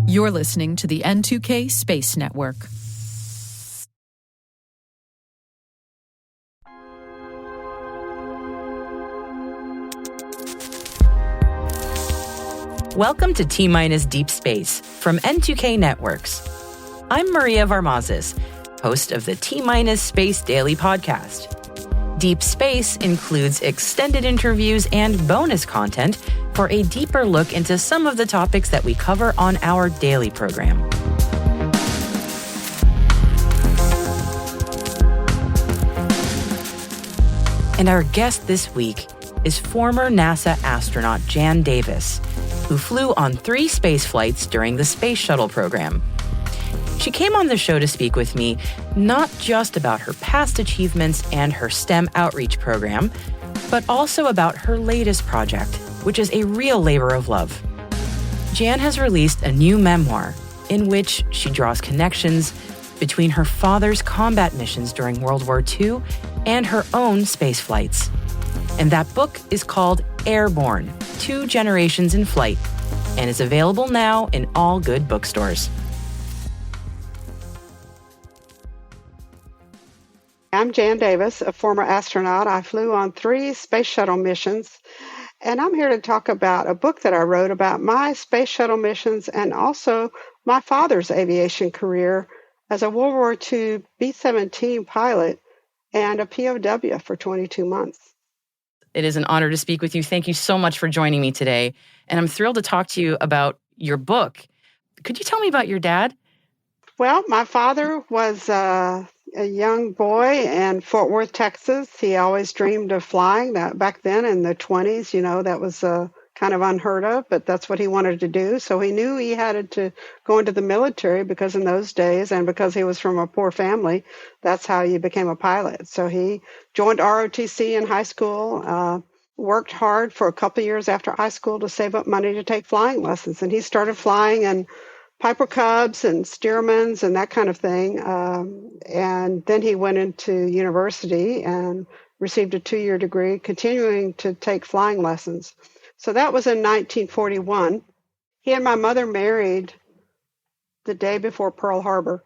You're listening to the N2K Space Network. Welcome to T-Minus Deep Space from N2K Networks. I'm Maria Varmazes, host of the T-Minus Space Daily podcast. Deep Space includes extended interviews and bonus content for a deeper look into some of the topics that we cover on our daily program. And our guest this week is former NASA astronaut Jan Davis, who flew on 3 space flights during the Space Shuttle program. She came on the show to speak with me not just about her past achievements and her STEM outreach program, but also about her latest project, which is a real labor of love. Jan has released a new memoir in which she draws connections between her father's combat missions during World War II and her own space flights. And that book is called Airborne: 2 Generations in Flight, and is available now in all good bookstores. I'm Jan Davis, a former astronaut. I flew on 3 space shuttle missions, and I'm here to talk about a book that I wrote about my space shuttle missions and also my father's aviation career as a World War II B-17 pilot and a POW for 22 months. It is an honor to speak with you. Thank you so much for joining me today. And I'm thrilled to talk to you about your book. Could you tell me about your dad? Well, my father was a young boy in Fort Worth, Texas. He always dreamed of flying. That back then in the 20s, that was kind of unheard of, but that's what he wanted to do. So he knew he had to go into the military because in those days, and because he was from a poor family, that's how you became a pilot. So he joined ROTC in high school, worked hard for a couple of years after high school to save up money to take flying lessons. And he started flying in Piper Cubs and Stearmans and that kind of thing. And then he went into university and received a 2-year degree, continuing to take flying lessons. So that was in 1941. He and my mother married the day before Pearl Harbor.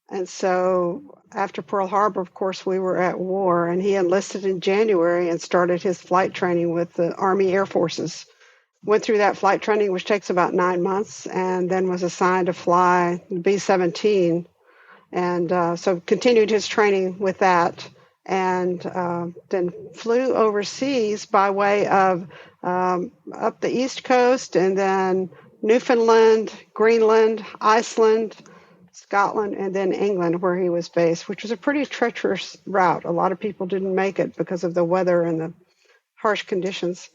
And so after Pearl Harbor, of course, we were at war, and he enlisted in January and started his flight training with the Army Air Forces. Went through that flight training, which takes about 9 months, and then was assigned to fly B-17. And so continued his training with that, and then flew overseas by way of up the East Coast, and then Newfoundland, Greenland, Iceland, Scotland, and then England, where he was based, which was a pretty treacherous route. A lot of people didn't make it because of the weather and the harsh conditions.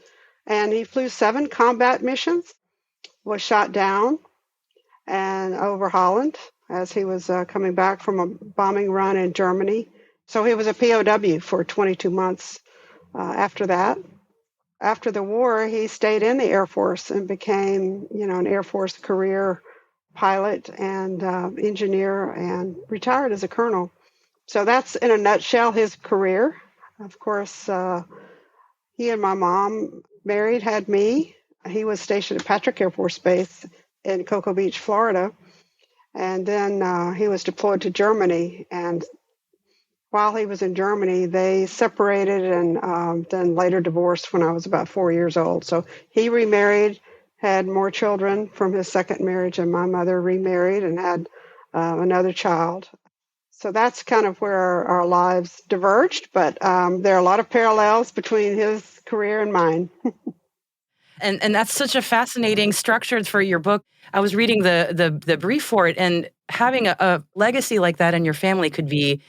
And he flew 7 combat missions, was shot down and over Holland as he was coming back from a bombing run in Germany. So he was a POW for 22 months after that. After the war, he stayed in the Air Force and became, an Air Force career pilot and engineer, and retired as a colonel. So that's, in a nutshell, his career. Of course, he and my mom married, had me. He was stationed at Patrick Air Force Base in Cocoa Beach, Florida. And then he was deployed to Germany. And while he was in Germany, they separated and then later divorced when I was about 4 years old. So he remarried, had more children from his second marriage, and my mother remarried and had another child. So that's kind of where our lives diverged, but there are a lot of parallels between his career and mine. And that's such a fascinating structure for your book. I was reading the brief for it, and having a legacy like that in your family could be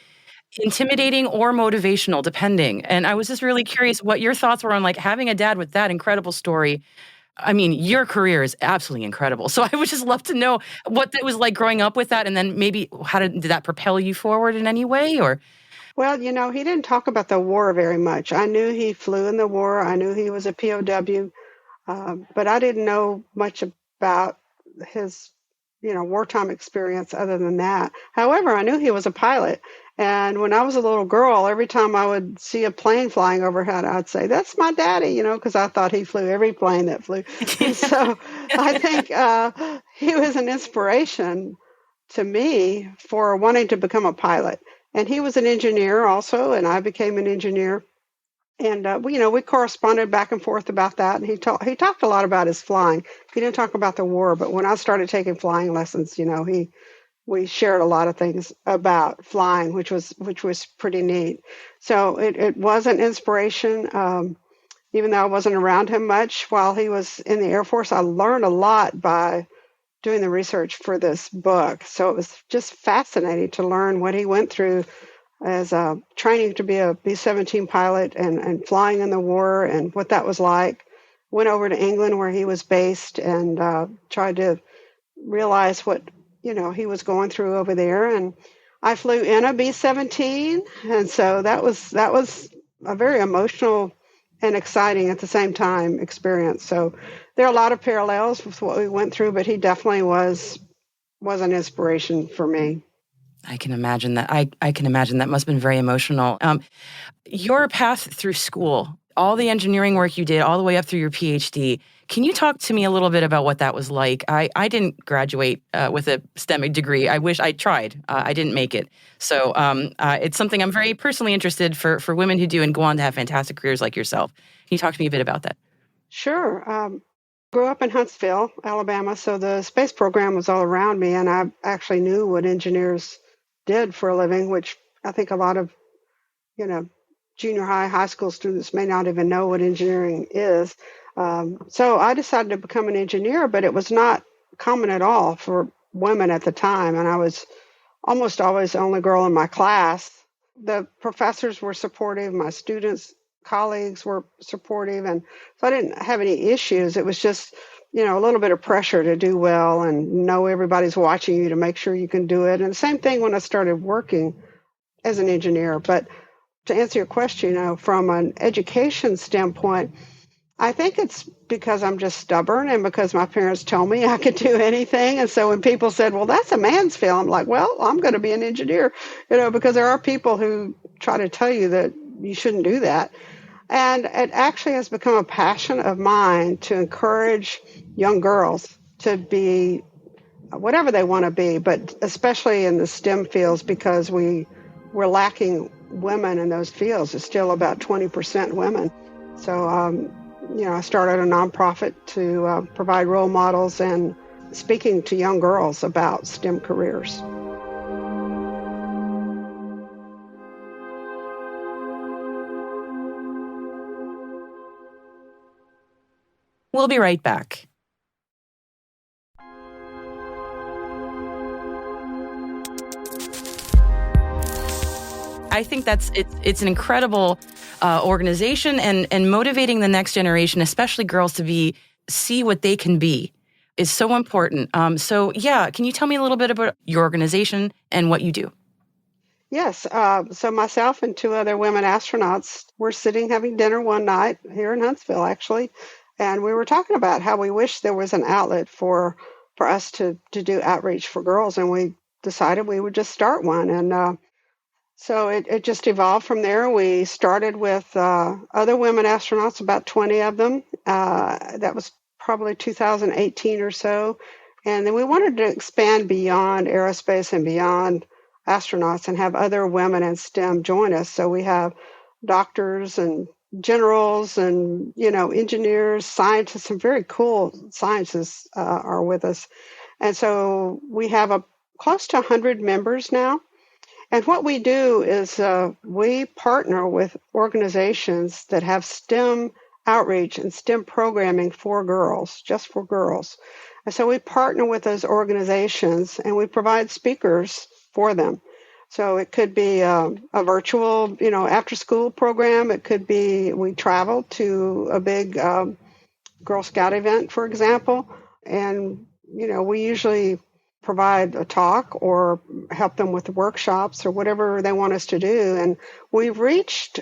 intimidating or motivational, depending. And I was just really curious what your thoughts were on having a dad with that incredible story. I mean, your career is absolutely incredible. So I would just love to know what it was like growing up with that, and then maybe did that propel you forward in any way, or? Well, he didn't talk about the war very much. I knew he flew in the war. I knew he was a POW, but I didn't know much about his, wartime experience other than that. However, I knew he was a pilot. And when I was a little girl, every time I would see a plane flying overhead, I'd say, "That's my daddy," because I thought he flew every plane that flew. And so I think he was an inspiration to me for wanting to become a pilot. And he was an engineer also, and I became an engineer. And we corresponded back and forth about that. And he talked a lot about his flying. He didn't talk about the war, but when I started taking flying lessons, we shared a lot of things about flying, which was pretty neat. So it was an inspiration. Even though I wasn't around him much while he was in the Air Force, I learned a lot by doing the research for this book. So it was just fascinating to learn what he went through as training to be a B-17 pilot and flying in the war and what that was like. Went over to England where he was based and tried to realize what he was going through over there. And I flew in a B-17, and so that was a very emotional and exciting at the same time experience. So there are a lot of parallels with what we went through, but he definitely was an inspiration for me. I can imagine that. I can imagine that must have been very emotional. Your path through school, all the engineering work you did, all the way up through your PhD. Can you talk to me a little bit about what that was like? I didn't graduate with a STEM degree. I wish I tried. I didn't make it. So it's something I'm very personally interested for women who do and go on to have fantastic careers like yourself. Can you talk to me a bit about that? Sure. Grew up in Huntsville, Alabama, so the space program was all around me, and I actually knew what engineers did for a living, which I think a lot of, junior high school students may not even know what engineering is. So I decided to become an engineer, but it was not common at all for women at the time, and I was almost always the only girl in my class. The professors were supportive, my students, colleagues were supportive, and so I didn't have any issues. It was just, a little bit of pressure to do well and know everybody's watching you to make sure you can do it. And the same thing when I started working as an engineer. But to answer your question, from an education standpoint, I think it's because I'm just stubborn and because my parents told me I could do anything. And so when people said, well, that's a man's field, I'm like, well, I'm going to be an engineer, because there are people who try to tell you that you shouldn't do that. And it actually has become a passion of mine to encourage young girls to be whatever they want to be, but especially in the STEM fields, because we're lacking women in those fields. It's still about 20% women. So, I started a nonprofit to provide role models and speaking to young girls about STEM careers. We'll be right back. I think it's an incredible organization and motivating the next generation, especially girls, to see what they can be is so important. Can you tell me a little bit about your organization and what you do? Yes. So myself and two other women astronauts were sitting having dinner one night here in Huntsville, actually, and we were talking about how we wish there was an outlet for us to do outreach for girls, and we decided we would just start one. And so it just evolved from there. We started with other women astronauts, about 20 of them. That was probably 2018 or so. And then we wanted to expand beyond aerospace and beyond astronauts and have other women in STEM join us. So we have doctors and generals and, engineers, scientists, and very cool scientists are with us. And so we have close to 100 members now. And what we do is we partner with organizations that have STEM outreach and STEM programming for girls, just for girls. And so we partner with those organizations and we provide speakers for them. So it could be a virtual, after school program. It could be we travel to a big Girl Scout event, for example. And, we usually provide a talk or help them with workshops or whatever they want us to do. And we've reached,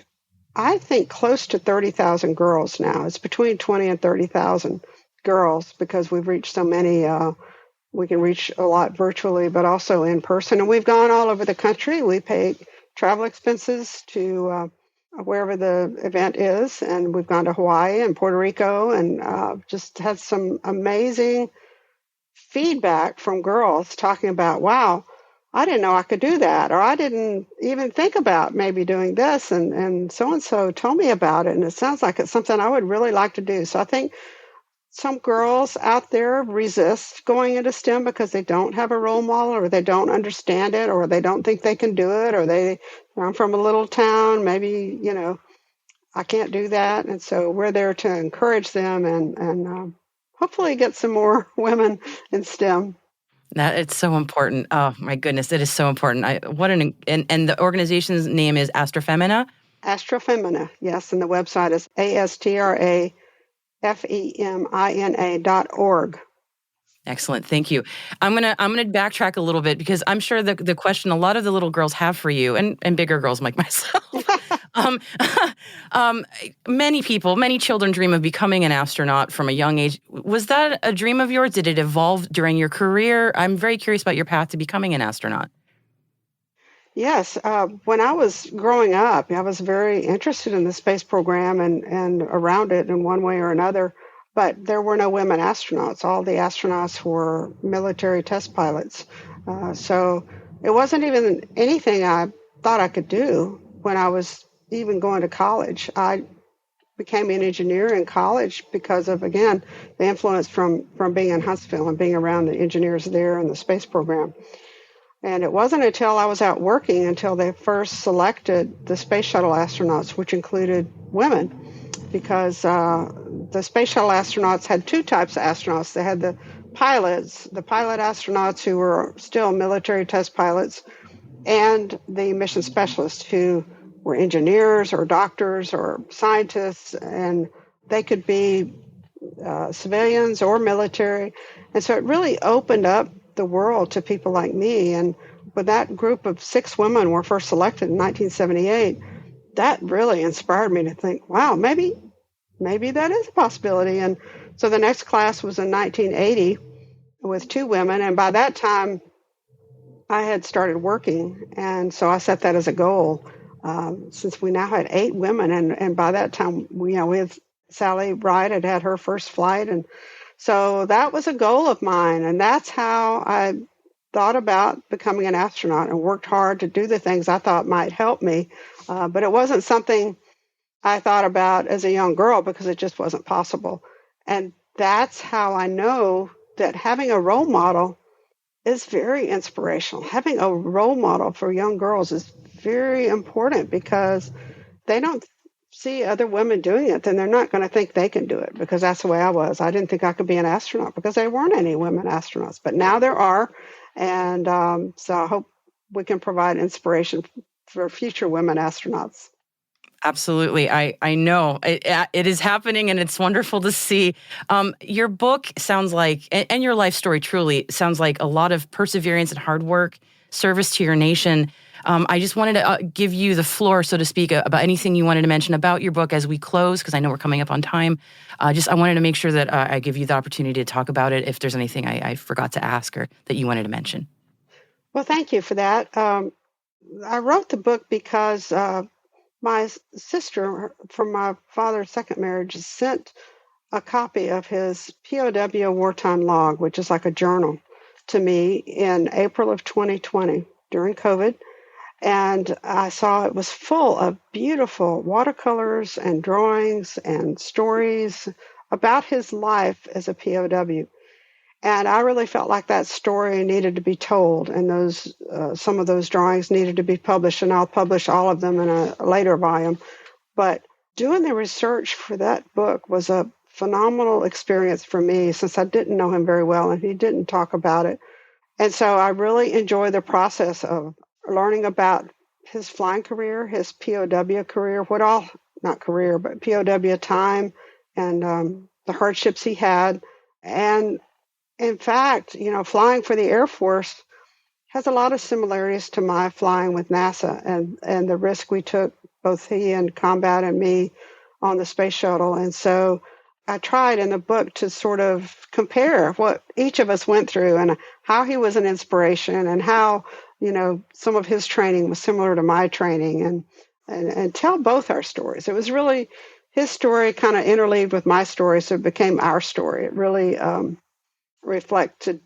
I think, close to 30,000 girls now. It's between 20 and 30,000 girls because we've reached so many. We can reach a lot virtually, but also in person. And we've gone all over the country. We pay travel expenses to wherever the event is. And we've gone to Hawaii and Puerto Rico and just had some amazing feedback from girls talking about, wow, I didn't know I could do that, or I didn't even think about maybe doing this, and so told me about it, and it sounds like it's something I would really like to do. So I think some girls out there resist going into STEM because they don't have a role model, or they don't understand it, or they don't think they can do it, or I'm from a little town, maybe, I can't do that. And so we're there to encourage them and hopefully get some more women in STEM. That it's so important. Oh my goodness, it is so important. And the organization's name is Astrofemina. Astrofemina, yes, and the website is astrafemina.org. Excellent. Thank you. I'm gonna backtrack a little bit because I'm sure the question a lot of the little girls have for you and bigger girls like myself. um, many children dream of becoming an astronaut from a young age. Was that a dream of yours? Did it evolve during your career? I'm very curious about your path to becoming an astronaut. Yes, when I was growing up, I was very interested in the space program and around it in one way or another. But there were no women astronauts. All the astronauts were military test pilots. So it wasn't even anything I thought I could do when I was even going to college. I became an engineer in college because of, again, the influence from being in Huntsville and being around the engineers there in the space program. And it wasn't until I was out working until they first selected the space shuttle astronauts, which included women, because the space shuttle astronauts had two types of astronauts. They had the pilot astronauts who were still military test pilots, and the mission specialists who were engineers or doctors or scientists, and they could be civilians or military. And so it really opened up the world to people like me. And when that group of 6 women were first selected in 1978, that really inspired me to think, wow, maybe that is a possibility. And so the next class was in 1980 with 2 women. And by that time, I had started working. And so I set that as a goal. Since we now had 8 women, and by that time, we had Sally Wright had her first flight. And so that was a goal of mine. And that's how I thought about becoming an astronaut and worked hard to do the things I thought might help me. But it wasn't something I thought about as a young girl because it just wasn't possible. And that's how I know that having a role model is very inspirational. Having a role model for young girls is very important because they don't see other women doing it, then they're not going to think they can do it, because that's the way I was. I didn't think I could be an astronaut because there weren't any women astronauts, but now there are. And so I hope we can provide inspiration for future women astronauts. Absolutely. I know it is happening, and it's wonderful to see. Your book sounds like, and your life story truly sounds like a lot of perseverance and hard work, service to your nation. I just wanted to give you the floor, so to speak, about anything you wanted to mention about your book as we close, because I know we're coming up on time. I wanted to make sure that I give you the opportunity to talk about it if there's anything I forgot to ask or that you wanted to mention. Well, thank you for that. I wrote the book because my sister from my father's second marriage sent a copy of his POW wartime log, which is like a journal, to me in April of 2020 during COVID. And I saw it was full of beautiful watercolors and drawings and stories about his life as a POW. And I really felt like that story needed to be told, and those some of those drawings needed to be published, and I'll publish all of them in a later volume. But doing the research for that book was a phenomenal experience for me, since I didn't know him very well and he didn't talk about it. And so I really enjoy the process of learning about his flying career, his POW career, not career, but POW time, and the hardships he had. And in fact, flying for the Air Force has a lot of similarities to my flying with NASA and the risk we took, both he and Combat and me, on the space shuttle. And so I tried in the book to sort of compare what each of us went through and how he was an inspiration and how, some of his training was similar to my training. And and tell both our stories. It was really his story kind of interleaved with my story, so it became our story. It really reflected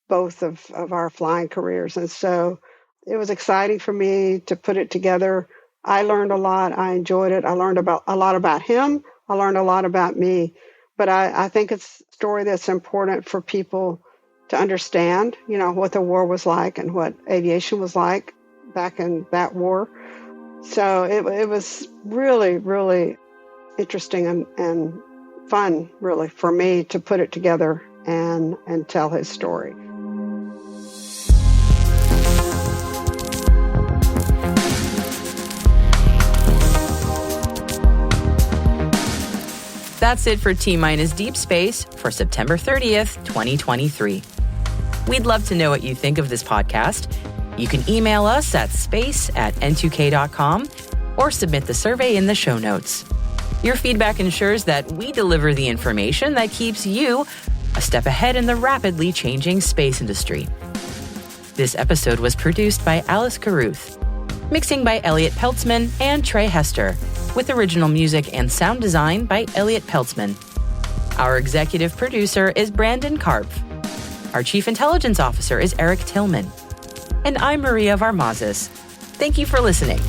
both of our flying careers. And so it was exciting for me to put it together. I learned a lot. I enjoyed it. I learned a lot about him. I learned a lot about me. But I think it's a story that's important for people to understand, what the war was like and what aviation was like back in that war. So it was really, really interesting and fun, really, for me to put it together and tell his story. That's it for T-Minus Deep Space for September 30th, 2023. We'd love to know what you think of this podcast. You can email us at space@n2k.com or submit the survey in the show notes. Your feedback ensures that we deliver the information that keeps you a step ahead in the rapidly changing space industry. This episode was produced by Alice Carruth, mixing by Elliot Peltzman and Trey Hester, with original music and sound design by Elliot Peltzman. Our executive producer is Brandon Karpf. Our chief intelligence officer is Eric Tillman. And I'm Maria Varmazes. Thank you for listening.